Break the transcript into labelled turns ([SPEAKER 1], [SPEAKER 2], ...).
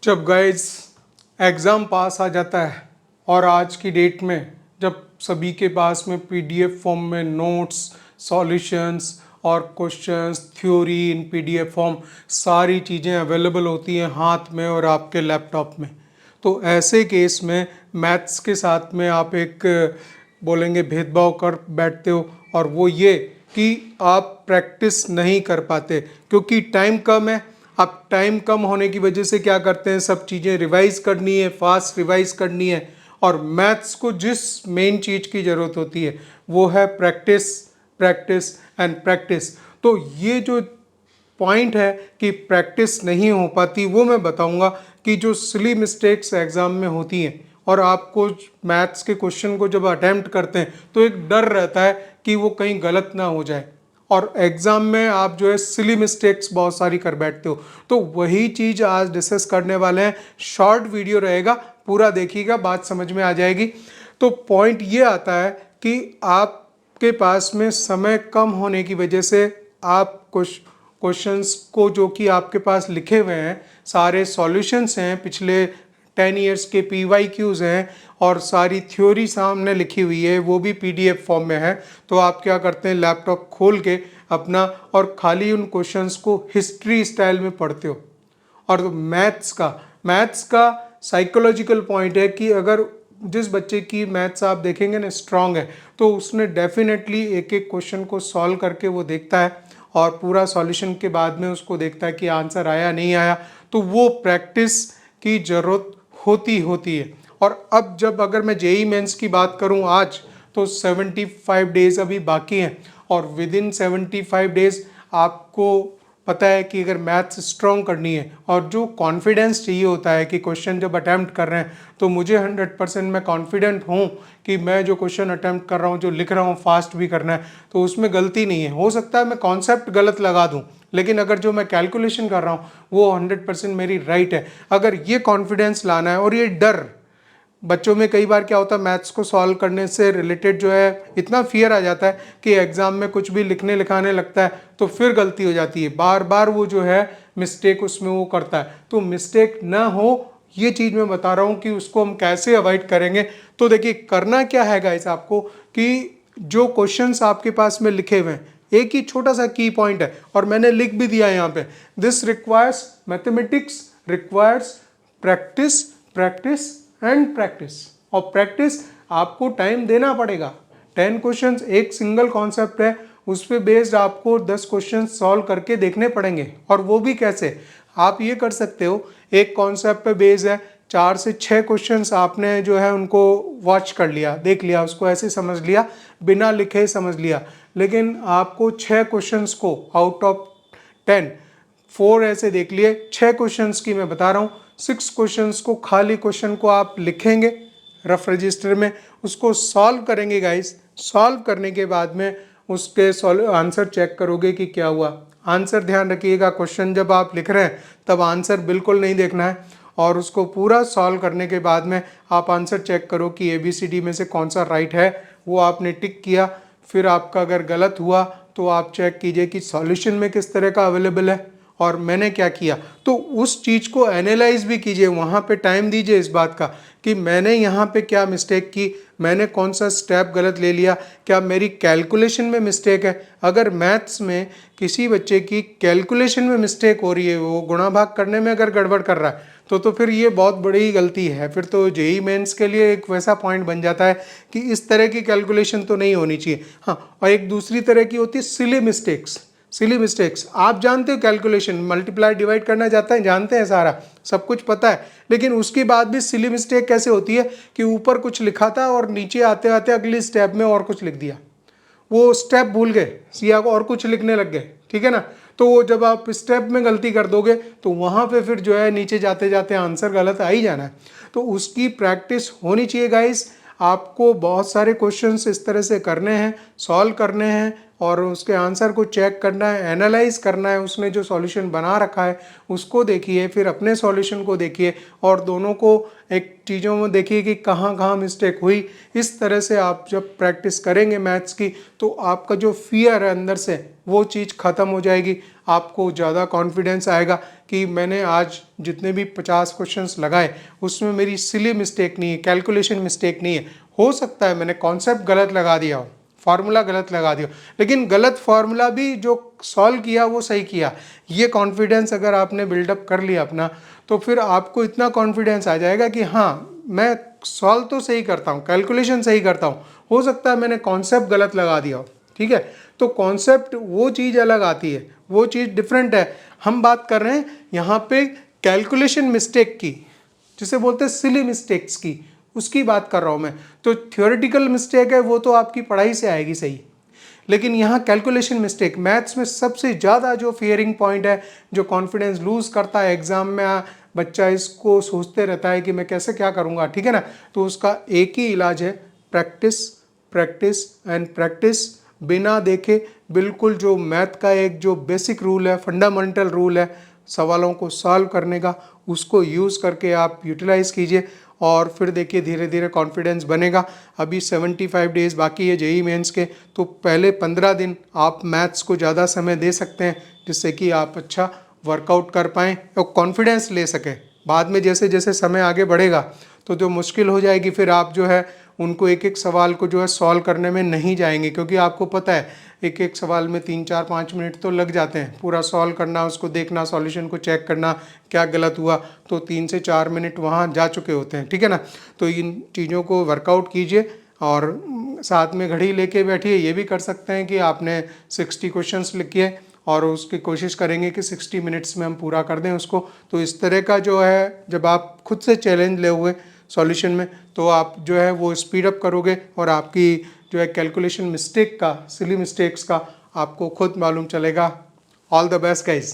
[SPEAKER 1] जब guys exam pass आ जाता है और आज की डेट में जब सभी के पास में पीडीएफ फॉर्म में नोट्स, सॉल्यूशंस और क्वेश्चंस, थ्योरी इन पीडीएफ फॉर्म सारी चीज़ें अवेलेबल होती हैं हाथ में और आपके लैपटॉप में, तो ऐसे केस में मैथ्स के साथ में आप एक बोलेंगे भेदभाव कर बैठते हो, और वो ये कि आप प्रैक्टिस नहीं कर पाते क्योंकि टाइम कम है। अब टाइम कम होने की वजह से क्या करते हैं, सब चीज़ें रिवाइज करनी है, फास्ट रिवाइज करनी है, और मैथ्स को जिस मेन चीज़ की ज़रूरत होती है वो है प्रैक्टिस, प्रैक्टिस एंड प्रैक्टिस। तो ये जो पॉइंट है कि प्रैक्टिस नहीं हो पाती, वो मैं बताऊंगा कि जो सिली मिस्टेक्स एग्ज़ाम में होती हैं और आपको मैथ्स के क्वेश्चन को जब अटेम्प्ट करते हैं तो एक डर रहता है कि वो कहीं गलत ना हो जाए, और एग्ज़ाम में आप जो है सिली मिस्टेक्स बहुत सारी कर बैठते हो। तो वही चीज़ आज डिस्कस करने वाले हैं। शॉर्ट वीडियो रहेगा, पूरा देखिएगा, बात समझ में आ जाएगी। तो पॉइंट ये आता है कि आपके पास में समय कम होने की वजह से आप कुछ क्वेश्चंस को जो कि आपके पास लिखे हुए हैं, सारे सॉल्यूशंस हैं, पिछले 10 इयर्स के PYQs हैं और सारी थ्योरी सामने लिखी हुई है, वो भी PDF फॉर्म में है। तो आप क्या करते हैं, लैपटॉप खोल के अपना और खाली उन क्वेश्चंस को हिस्ट्री स्टाइल में पढ़ते हो। और मैथ्स का साइकोलॉजिकल पॉइंट है कि अगर जिस बच्चे की मैथ्स आप देखेंगे ना स्ट्रांग है, तो उसने डेफिनेटली एक एक क्वेश्चन को सॉल्व करके वो देखता है और पूरा सॉल्यूशन के बाद में उसको देखता है कि आंसर आया नहीं आया। तो वो प्रैक्टिस की ज़रूरत होती है। और अब जब अगर मैं जेई मेंस की बात करूं आज, तो 75 डेज अभी बाकी हैं, और विद इन 75 डेज आपको पता है कि अगर मैथ्स स्ट्रॉन्ग करनी है और जो कॉन्फिडेंस चाहिए होता है कि क्वेश्चन जब अटैम्प्ट कर रहे हैं, तो मुझे 100% मैं कॉन्फिडेंट हूँ कि मैं जो क्वेश्चन अटैम्प्ट कर रहा हूँ, जो लिख रहा हूँ, फास्ट भी करना है, तो उसमें गलती नहीं है। हो सकता है मैं कॉन्सेप्ट गलत लगा दूँ, लेकिन अगर जो मैं कैलकुलेशन कर रहा हूँ वो 100% मेरी राइट है। अगर ये कॉन्फिडेंस लाना है, और ये डर बच्चों में कई बार क्या होता है, मैथ्स को सॉल्व करने से रिलेटेड जो है इतना फियर आ जाता है कि एग्जाम में कुछ भी लिखने लिखाने लगता है तो फिर गलती हो जाती है, बार बार वो जो है मिस्टेक उसमें वो करता है। तो मिस्टेक ना हो, ये चीज़ मैं बता रहा हूँ कि उसको हम कैसे अवॉइड करेंगे। तो देखिए करना क्या है गाइस आपको, कि जो क्वेश्चंस आपके पास में लिखे हुए हैं, एक ही छोटा सा की पॉइंट है और मैंने लिख भी दिया है यहाँ पे, this requires mathematics requires practice, practice and practice. और प्रैक्टिस आपको टाइम देना पड़ेगा। 10 क्वेश्चंस एक सिंगल कॉन्सेप्ट है, उस पर बेस्ड आपको 10 क्वेश्चन सॉल्व करके देखने पड़ेंगे। और वो भी कैसे, आप ये कर सकते हो, एक कॉन्सेप्ट पे बेस्ड है, 4 से 6 क्वेश्चंस आपने जो है उनको वॉच कर लिया, देख लिया, उसको ऐसे समझ लिया, बिना लिखे समझ लिया। लेकिन आपको 6 क्वेश्चंस को आउट ऑफ 10 4 ऐसे देख लिए, 6 क्वेश्चंस की मैं बता रहा हूँ, 6 क्वेश्चंस को, खाली क्वेश्चन को आप लिखेंगे रफ रजिस्टर में, उसको सॉल्व करेंगे गाइस। सॉल्व करने के बाद में उसके आंसर चेक करोगे कि क्या हुआ। आंसर ध्यान रखिएगा, क्वेश्चन जब आप लिख रहे हैं तब आंसर बिल्कुल नहीं देखना है, और उसको पूरा सॉल्व करने के बाद में आप आंसर चेक करो कि ABCD में से कौन सा राइट है, वो आपने टिक किया। फिर आपका अगर गलत हुआ तो आप चेक कीजिए कि सॉल्यूशन में किस तरह का अवेलेबल है और मैंने क्या किया। तो उस चीज़ को एनालाइज भी कीजिए, वहाँ पे टाइम दीजिए इस बात का कि मैंने यहाँ पे क्या मिस्टेक की, मैंने कौन सा स्टेप गलत ले लिया, क्या मेरी कैलकुलेशन में मिस्टेक है। अगर मैथ्स में किसी बच्चे की कैलकुलेशन में मिस्टेक हो रही है, वो गुणा भाग करने में अगर गड़बड़ कर रहा है, तो फिर ये बहुत बड़ी गलती है। फिर तो जेई मेंस के लिए एक वैसा पॉइंट बन जाता है कि इस तरह की कैलकुलेशन तो नहीं होनी चाहिए। हाँ, और एक दूसरी तरह की होती है सिली मिस्टेक्स। सिली मिस्टेक्स आप जानते हो, कैलकुलेशन मल्टीप्लाई डिवाइड करना जाता है, जानते हैं, सारा सब कुछ पता है, लेकिन उसके बाद भी सिली मिस्टेक कैसे होती है कि ऊपर कुछ लिखा था और नीचे आते आते अगली स्टेप में और कुछ लिख दिया, वो स्टेप भूल गए, सिया को और कुछ लिखने लग गए, ठीक है ना। तो वो जब आप स्टेप में गलती कर दोगे तो वहाँ पे फिर जो है नीचे जाते जाते आंसर गलत आ ही जाना है। तो उसकी प्रैक्टिस होनी चाहिए गाइस। आपको बहुत सारे क्वेश्चंस इस तरह से करने हैं, सॉल्व करने हैं, और उसके आंसर को चेक करना है, एनालाइज करना है, उसने जो सॉल्यूशन बना रखा है उसको देखिए, फिर अपने सॉल्यूशन को देखिए, और दोनों को एक चीज़ों में देखिए कि कहाँ कहाँ मिस्टेक हुई। इस तरह से आप जब प्रैक्टिस करेंगे मैथ्स की, तो आपका जो फियर है अंदर से वो चीज़ ख़त्म हो जाएगी। आपको ज़्यादा कॉन्फिडेंस आएगा कि मैंने आज जितने भी 50 क्वेश्चंस लगाए उसमें मेरी सिली मिस्टेक नहीं है, कैलकुलेशन मिस्टेक नहीं है। हो सकता है मैंने कॉन्सेप्ट गलत लगा दिया हो, फार्मूला गलत लगा दिया, लेकिन गलत फार्मूला भी जो सॉल्व किया वो सही किया। ये कॉन्फिडेंस अगर आपने बिल्डअप कर लिया अपना, तो फिर आपको इतना कॉन्फिडेंस आ जाएगा कि हाँ मैं सॉल्व तो सही करता हूँ, कैलकुलेशन सही करता हूँ, हो सकता है मैंने कॉन्सेप्ट गलत लगा दिया हो। ठीक है, तो कॉन्सेप्ट वो चीज़ अलग आती है, वो चीज़ डिफरेंट है। हम बात कर रहे हैं यहाँ पे कैलकुलेशन मिस्टेक की, जिसे बोलते हैं सिली मिस्टेक्स की, उसकी बात कर रहा हूँ मैं। तो थियोरेटिकल मिस्टेक है वो तो आपकी पढ़ाई से आएगी सही, लेकिन यहाँ कैलकुलेशन मिस्टेक, मैथ्स में सबसे ज़्यादा जो फियरिंग पॉइंट है, जो कॉन्फिडेंस लूज़ करता है एग्जाम में, बच्चा इसको सोचते रहता है कि मैं कैसे क्या करूँगा। ठीक है ना, तो उसका एक ही इलाज है, प्रैक्टिस प्रैक्टिस एंड प्रैक्टिस। बिना देखे बिल्कुल जो मैथ का एक जो बेसिक रूल है, फंडामेंटल रूल है सवालों को सॉल्व करने का, उसको यूज़ करके आप यूटिलाइज कीजिए और फिर देखिए धीरे धीरे कॉन्फिडेंस बनेगा। अभी 75 डेज़ बाकी है जेईई मेंस के, तो पहले 15 दिन आप मैथ्स को ज़्यादा समय दे सकते हैं, जिससे कि आप अच्छा वर्कआउट कर पाएँ और कॉन्फिडेंस ले सकें। बाद में जैसे जैसे समय आगे बढ़ेगा तो जो मुश्किल हो जाएगी, फिर आप जो है उनको एक एक सवाल को जो है सॉल्व करने में नहीं जाएंगे, क्योंकि आपको पता है एक एक सवाल में 3-4-5 मिनट तो लग जाते हैं पूरा सॉल्व करना, उसको देखना, सॉल्यूशन को चेक करना, क्या गलत हुआ, तो 3 से 4 मिनट वहाँ जा चुके होते हैं। ठीक है ना, तो इन चीज़ों को वर्कआउट कीजिए और साथ में घड़ी लेके बैठिए। ये भी कर सकते हैं कि आपने 60 क्वेश्चंस लिखिए और उसकी कोशिश करेंगे कि 60 मिनट्स में हम पूरा कर दें उसको। तो इस तरह का जो है, जब आप खुद से चैलेंज ले हुए सॉल्यूशन में, तो आप जो है वो स्पीड अप करोगे और आपकी जो है कैलकुलेशन मिस्टेक का, सिली मिस्टेक्स का आपको खुद मालूम चलेगा। All the best guys.